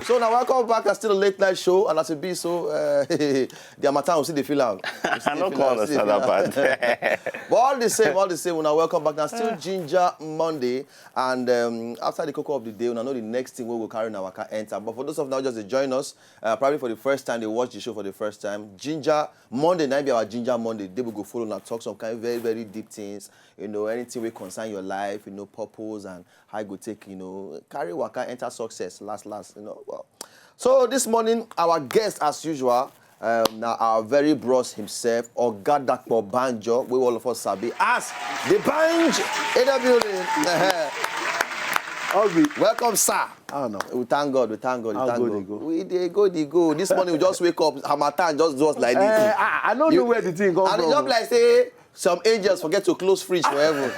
So now welcome back. It's still a late night show, and as it be so, the Harmattan will see the feel out. I don't understand that part. But all the same, when I welcome back. Now still Ginger Monday, and after the cocoa of the day, we know the next thing we will carry in our car enter. But for those of now just to join us, probably for the first time, they watch the show for the first time. Ginger Monday, now be our Ginger Monday. They will go follow and talk some kind of very, very deep things. You know, anything will concern your life, you know, purpose and how you go take, you know, carry waka, enter success, last, you know. Well, so this morning, our guest, as usual, now our very bros himself, Ogadakpo Banjo, we all of us sabi as the Banj in the building. Welcome, sir. I don't know. We thank God. How thank good God. they go? They go. This morning we just wake up, Harmattan just do us like this. I don't know where the thing comes from. And it's just like say, some angels forget to close fridge forever.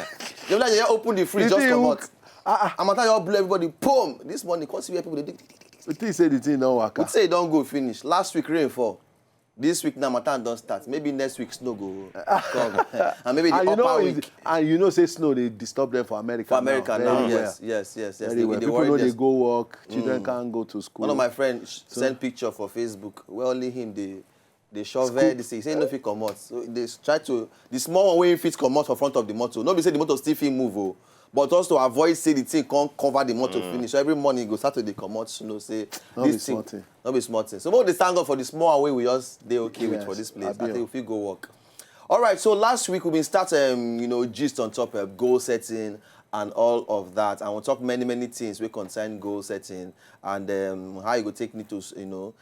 You like they open the fridge, just come out. Harmattan just blow everybody, boom. This morning, because where people they dig. You think say the thing don't work? We say it don't go finish. Last week rain fall. This week now Harmattan don't start. Maybe next week snow go come. And maybe the upper week. And you know say snow they disturb them for America. For America now, well. yes. Very well. People know they go work. Children can't go to school. One of my friends sent picture for Facebook. Where only him they shovel. They say no fit come out. So they try to the small one way fit come out for front of the motor. Nobody say the motor still fit move. Oh. But also to avoid say the thing can't cover the motor finish. So every morning you go start to the come out, you know, say this thing. Not be small thing. So what they thank God for the small way we just they okay with for this place. I think we go work. All right, so last week we've been starting you know, gist on top of goal setting and all of that. And we'll talk many things we concern goal setting and how you go take me to, you know,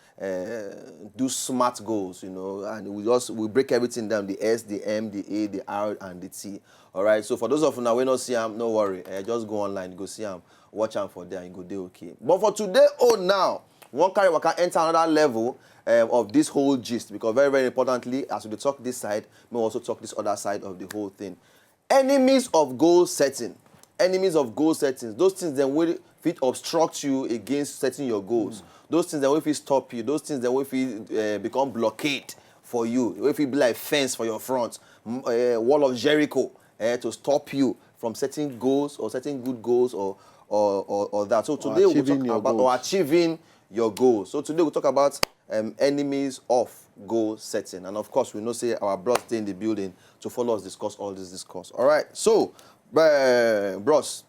do smart goals, you know, and we break everything down, the S, the M, the A, the R, and the T. All right, so for those of you now we not see them, no worry. Just go online, go see them, watch them for there, and go there, okay. But for today, now, one carry we can enter another level of this whole gist, because very, very importantly, as we talk this side, we also talk this other side of the whole thing. Enemies of goal setting. Enemies of goal settings. Those things that will fit obstruct you against setting your goals. Those things that will fit stop you. Those things that will fit become blockade for you. Will fit be like fence for your front. Wall of Jericho to stop you from setting goals or setting good goals or that. So today we'll talk about achieving your goals. So today we'll talk about enemies of goal setting. And of course, we know say our bros stay in the building to follow us discuss all this discourse. All right. So bros,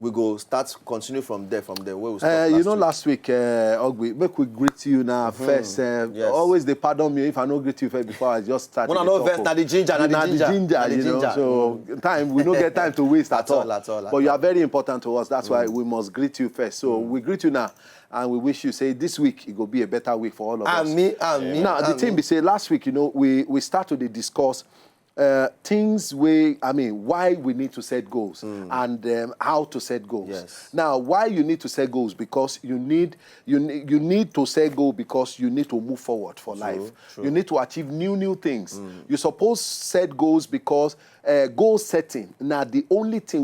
we go continue from there where we start. You know, last week, Ogwi, make we greet you now first. Yes. Always they pardon me if I don't greet you first before I just start. When I know first, now the ginger, you know. So we don't get time to waste at all. But you are very important to us. That's why we must greet you first. So we greet you now. And we wish you, say, this week, it will be a better week for all of us. Now, the thing we say, last week, you know, we started to discuss why we need to set goals and how to set goals. Yes. Now, why you need to set goals? Because you need to set goals because you need to move forward for life. True. You need to achieve new things. You're supposed to set goals because goal setting now the only thing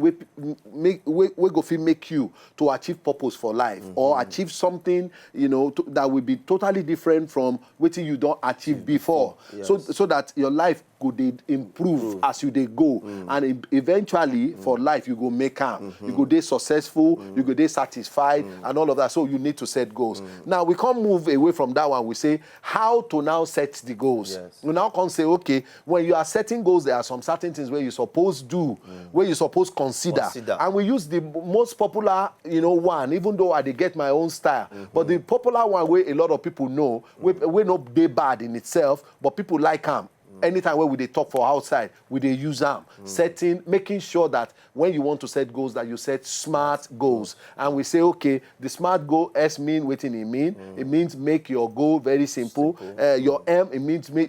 we go feel make you to achieve purpose for life or achieve something, you know, that will be totally different from what you don't achieve before. Yes. So that your life could improve as you go and eventually for life you go make am, you go dey successful, you go dey satisfied and all of that. So you need to set goals. Now we can't move away from that one. We say how to now set the goals. Yes. We now can say, okay, when you are setting goals, there are some certain things where you're supposed to do, where you're supposed to consider. And we use the most popular, you know, one, even though I get my own style. But the popular one where a lot of people know, we know they bad in itself, but people like them. Anytime where we they talk for outside, we they use them. Making sure that when you want to set goals, that you set smart goals. And we say, okay, the smart goal S mean waiting it mean. It means make your goal very simple. Your M, it means you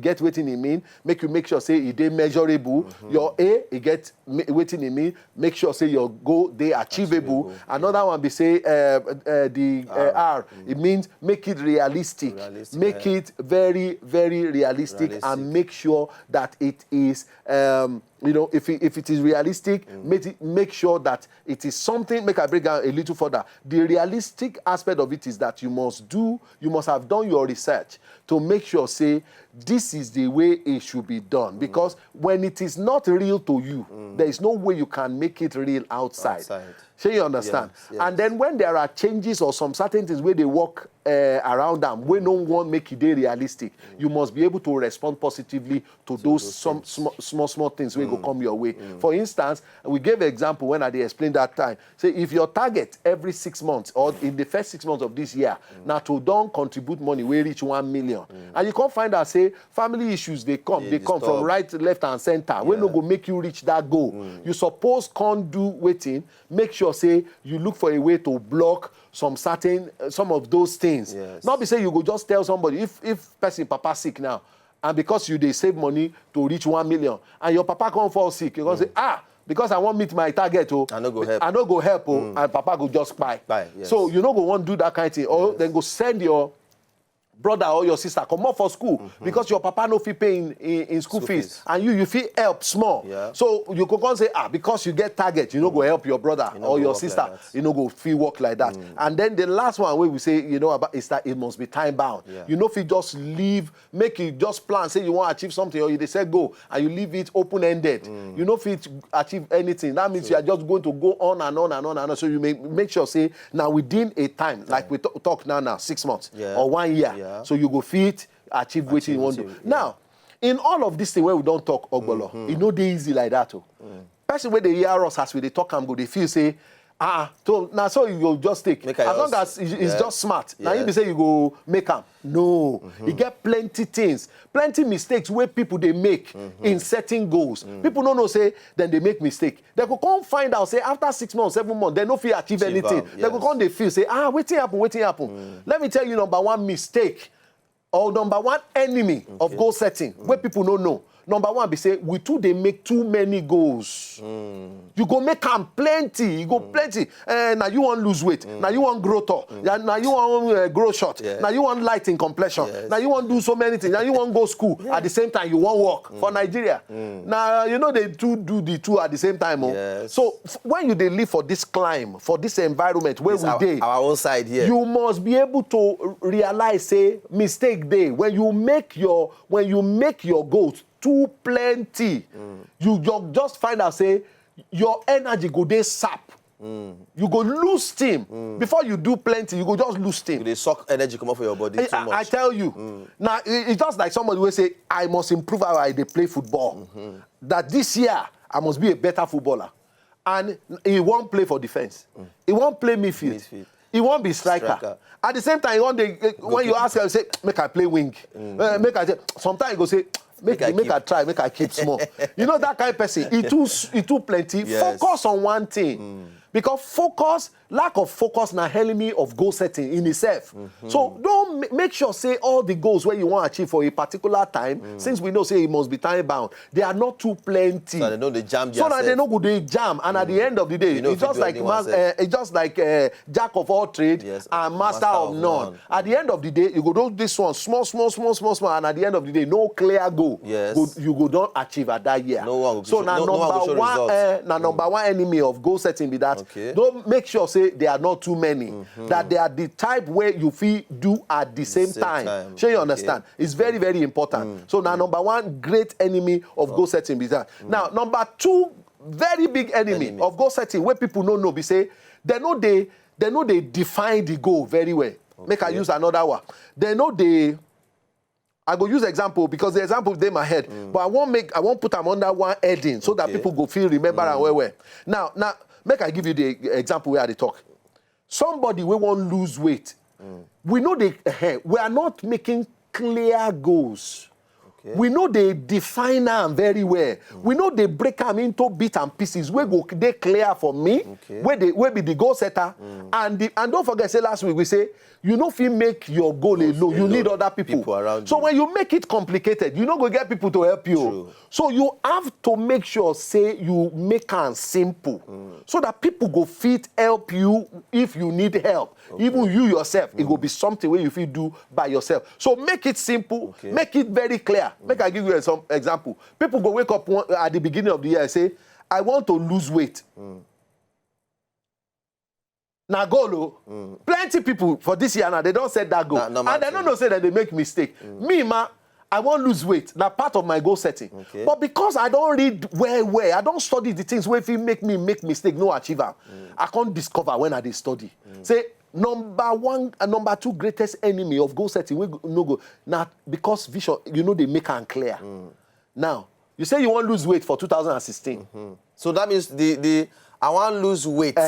get waiting it mean. Make sure say it they measurable. Your A, it get waiting it mean. Make sure say your goal they achievable. Another one be say R. It means make it realistic. Make it very, very realistic. And make sure that it is you know, if it is realistic, make sure that it is something. Make I break down a little further. The realistic aspect of it is that you must have done your research to make sure, say, this is the way it should be done. Because when it is not real to you, there is no way you can make it real outside. So you understand? Yes. And then when there are changes or some certain things where they work around them, we no one make it realistic, you must be able to respond positively to those small things where go come your way. For instance, we gave an example when I explained that time. Say if your target every 6 months or in the first 6 months of this year, now to don't contribute money, we reach 1 million. And you can't find out, say, family issues, they come from right, left, and center. We no go make you reach that goal. You suppose can't do waiting, make sure, say, you look for a way to block some of those things. Yes. Not be say you go just tell somebody, if person papa sick now, and because they save money to reach 1 million, and your papa can't fall sick, you're going to say, because I want meet my target, I no go help. I no go help, and papa go just buy. Yes. So you no go want to do that kind of thing, or then go send your brother or your sister come up for school because your papa no fit pay in school fees, and you fit help small. Yeah. So you go come say, because you get target, you no go help your brother or your sister, like you no go fit work like that. And then the last one where we say, about is that it must be time bound. Yeah. You know, if you just leave, make you just plan, say you want to achieve something, or you say go, and you leave it open ended. You know, if you achieve anything, that means you are just going to go on and on and on and on. So you make sure, say, now within a time, like we talk now 6 months or 1 year. Yeah. So you go fit achieve what you want to do. Now, in all of this thing where we don't talk Ogbolo, it no dey easy like that. Person where they hear us as we they talk and go, they feel say, so now so you go just take. As long as it's just smart. Now you be say you go make am. No, you get plenty things, plenty mistakes where people they make in setting goals. People don't know say then they make mistake. They go come find out say after 6 months, 7 months, they no fit achieve anything. They go come they feel say waiting happen. Let me tell you number one mistake or number one enemy of goal setting where people don't know. Number one, be say, we too, they make too many goals. You go make them plenty. You go plenty. Now you want lose weight. Now you want grow tall. Now you want grow short. Now you want light in complexion. Now you want do so many things. Now you want go school. At the same time, you want work for Nigeria. Now, they do the two at the same time. So when you they live for this climb, for this environment where we dey, our own side here, you must be able to realize, say, mistake day. When you make your goals too plenty, you just find out, say, your energy go dey sap. You go lose steam. Before you do plenty, you go just lose steam. They suck energy come out for your body too much. I tell you. Now, it's just like somebody will say, I must improve how I play football. That this year, I must be a better footballer. And he won't play for defense. He won't play midfield. He won't be striker. At the same time, when you ask him, you say, make I play wing. Sometimes he go say, make I try, make I keep small. You know that kind of person, he too plenty. Yes. Focus on one thing. Because lack of focus na enemy of goal setting in itself. So don't make sure, say, all the goals where you want to achieve for a particular time, since we know, say, it must be time bound, they are not too plenty. So they know they jam. So that they know go they jam, and at the end of the day, it's just like jack of all trade and master of none. At the end of the day, you go do this one small, and at the end of the day, no clear goal. You go don't achieve at that year. No one. So now number one enemy of goal setting be that. Don't make sure, say, they are not too many. That they are the type where you feel do at the same time. Sure, you understand? It's very, very important. So now number one great enemy of goal setting be that. Now number two very big enemy of goal setting where people don't know be say they know they define the goal very well. Make I use another one. They know I go use example because the example is in my head, but I won't put them under one heading so that people go feel remember and well. Now, make I give you the example where they talk. Somebody we want lose weight. We know we are not making clear goals. We know they define them very well. We know they break them into bits and pieces. They clear for me. Where be the goal setter. And don't forget, say last week we say, you know if you make your goal alone, you need other people around you. So when you make it complicated, you not go get people to help you. True. So you have to make sure, say, you make it simple. So that people go fit help you if you need help. Even you yourself, it will be something where you feel do by yourself. So make it simple, make it very clear. Make I give you some example. People go wake up at the beginning of the year and say, I want to lose weight. Now goal, plenty people for this year now, they don't set that goal. And they don't know say that they make mistake. Me, I want to lose weight. Now part of my goal setting. Okay. But because I don't read well, I don't study the things where if it make me make mistake, no achiever. I can't discover when I did study. Say, number one and number two greatest enemy of goal setting, we no go. Now, because vision, they make and clear. Now, you say you want to lose weight for 2016. So that means I want to lose weight.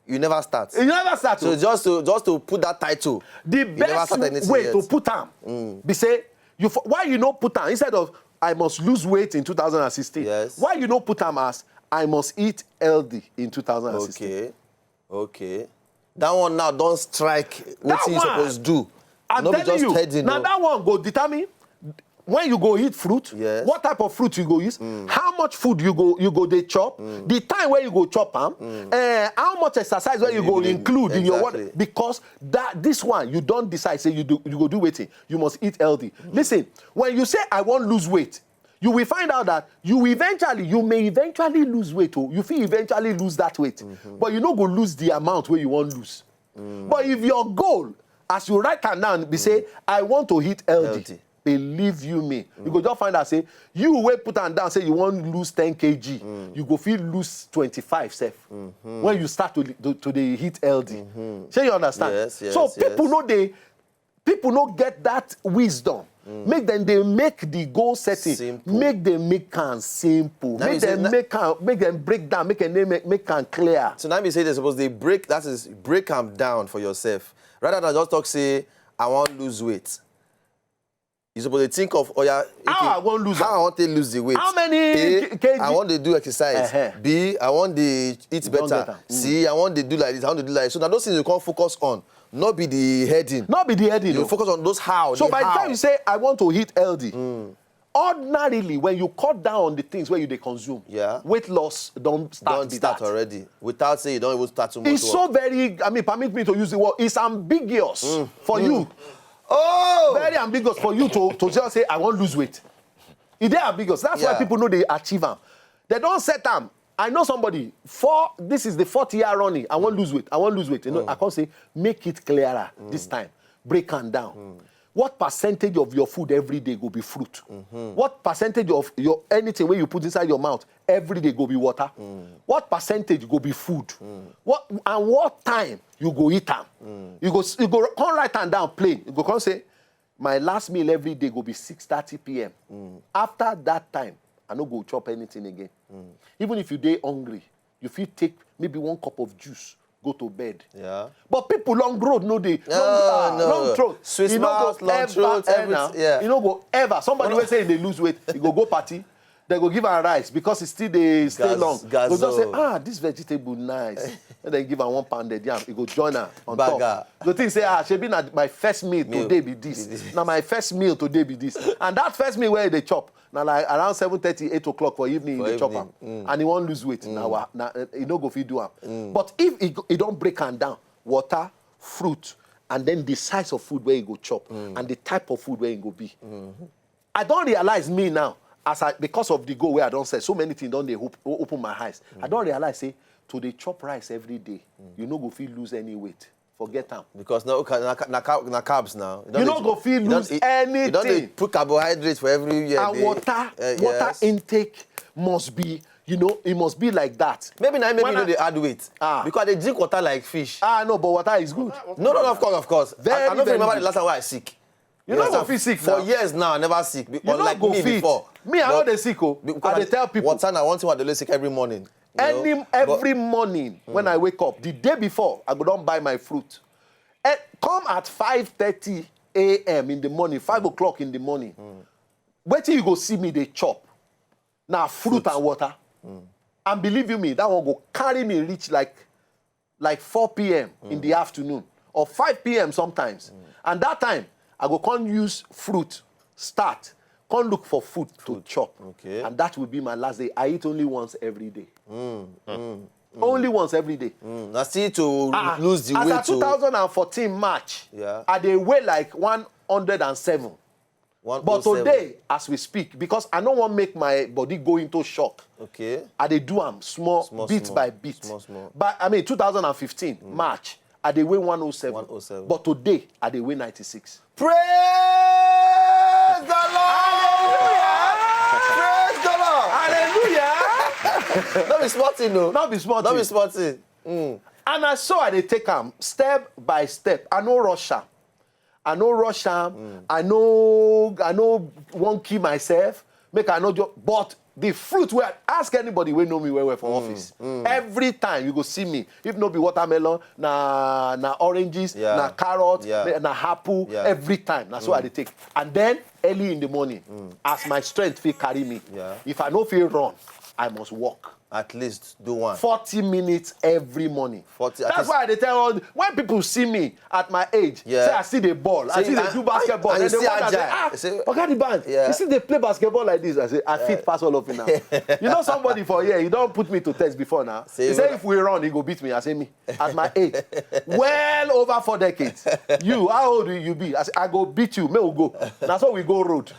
You never start. You never start. So just to put that title. The best way to put them, be say, why you not put them instead of I must lose weight in 2016. Yes. Why you not put them as I must eat healthy in 2016. Okay. That one now don't strike what you supposed to do. I'm telling you, now that one go determine when you go eat fruit, what type of fruit you go use, how much food you go they chop, the time where you go chop them, how much exercise where you go include in your water. Because this one you don't decide say you go do waiting. You must eat healthy. Listen, when you say I want to lose weight, you will find out that you may eventually lose weight. You feel eventually lose that weight, but you not go lose the amount where you want to lose. But if your goal, as you write it down, be say I want to eat healthy. Believe you me, you go just find out say you will put them down say you want to lose 10 kg, you go feel lose 25 self when you start to the eat healthy. So you understand? Yes, so people no get that wisdom. Make them they make the goal setting simple. Make them make them simple. Make them break down. Make them clear. So now you say they're supposed to break them down for yourself rather than just talk say I want to lose weight. You're supposed to think of how I want to lose the weight. How many kg? I want to do exercise. B, I want to eat better. C, I want to do like this. I want to do like this. So now those things you can't focus on. Not be the heading. You focus on those how. So by the time you say I want to eat healthy, ordinarily when you cut down on the things where you consume, weight loss don't start already. Without saying you don't even start too much. It's so very. Permit me to use the word. It's ambiguous for you. Very ambiguous for you to just say, I want to lose weight. It's ambiguous. That's why people know they achieve them. They don't set them. I know somebody, this is the 4th year running, I want to lose weight. I can't say, make it clearer this time. Break them down. What percentage of your food every day go be fruit? What percentage of your anything where you put inside your mouth every day go be water? What percentage go be food? What time you go eat them? You go come write them down plain. You go come say, my last meal every day go be 6:30 p.m. After that time, I no go chop anything again. Even if you dey hungry, you fit take maybe 1 cup of juice. Go to bed. But people long road, long throat. Swiss mouth, long throat, everything. You know go ever. Somebody will say they lose weight, you go party, they go give her rice because it's still they stay long. They just say, this vegetable nice. And then give her 1 pounded yam. You go join her on top. The thing say, she be my first meal today be this. Now my first meal today be this. And that first meal where they chop. Now like around 7:30, 8 o'clock for evening, they chop am. And he won't lose weight. Now he no go fit do am. But if he don't break am down, water, fruit, and then the size of food where he go chop, and the type of food where he go be. I don't realize me now, because of the goal where I don't say so many things don't they open my eyes. I don't realize say to dey chop rice every day, you no go feel lose any weight. Forget them. Because now na carbs now. You no go feel lose anything. You don't put carbohydrates for every year. And water intake must be, it must be like that. Maybe you know they add weight. Because they drink water like fish. No, but water is good. No, of course. I don't remember the last time I was sick. You don't go feel sick for years now. I never sick. Unlike me before. Me, I know they sick. I tell people. Water, I want to sick every morning. Every morning when I wake up, the day before, I go down buy my fruit. Come at 5:30 a.m. in the morning, 5 o'clock in the morning. Wait till you go see me, they chop. Now fruit and water. And believe you me, that one go carry me reach like 4 p.m. in the afternoon or 5 p.m. sometimes. And that time, I go come use fruit, come look for food to chop. Okay. And that will be my last day. I eat only once every day. Only once every day. Now see to lose the weight. As a 2014 March, I dey weigh like 107. But today, as we speak, because I don't want to make my body go into shock. Okay. I do am small, bit by bit. Small. But I mean, 2015, March, I dey weigh 107. But today, I dey weigh 96. Praise the Lord! Praise the Lord! Hallelujah! Not be sporting, no. Not be sporting. Not be sporting. Mm. And I saw I dey take am step by step. I no rush am. I no won't kill myself. Make I no just. But the fruit where ask anybody wey know me well for office. Every time you go see me, if no be watermelon, na oranges, na carrot, na apple. Every time. That's what I dey take. And then early in the morning, as my strength fit carry me. If I no feel run, I must walk. At least do one. 40 minutes every morning. 40. That's why they tell all, when people see me at my age, say I see the ball, I see they do basketball, and they see say, Oga the band, you see they play basketball like this. I say, I fit pass all of it now. You know somebody for here, you don't put me to test before now. He say if we run, he go beat me. I say me, at my age, well over 4 decades. You, how old will you be? I say, I go beat you, may we go. That's how we go road.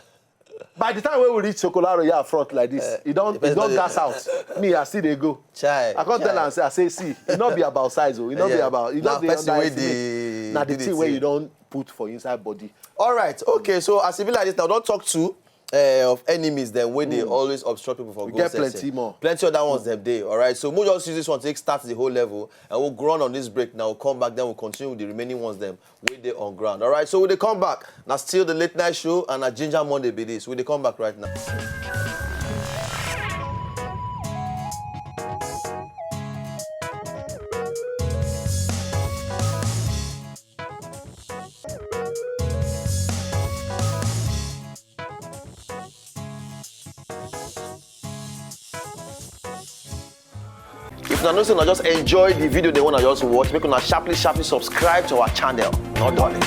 By the time when we reach Chocolaro, yeah, front like this, it don't gas out. Me, I still they go. I can't tell and say, I say, see, it not be about size, it not be about, it not be underestimate. Now the thing where you don't put for inside body. All right, okay, so as if like this now, don't talk to of enemies then when they always obstruct people from going. Get plenty more. Plenty of that ones them day. All right, so we'll just use this one to start the whole level, and we'll go on this break. Now we'll come back, then we'll continue with the remaining ones them when they on ground. All right, so when they come back, now still the late night show and a Ginger Monday be this. When they come back right now. If you know, just enjoy the video they want to just watch, make sure sharply subscribe to our channel. Not darling.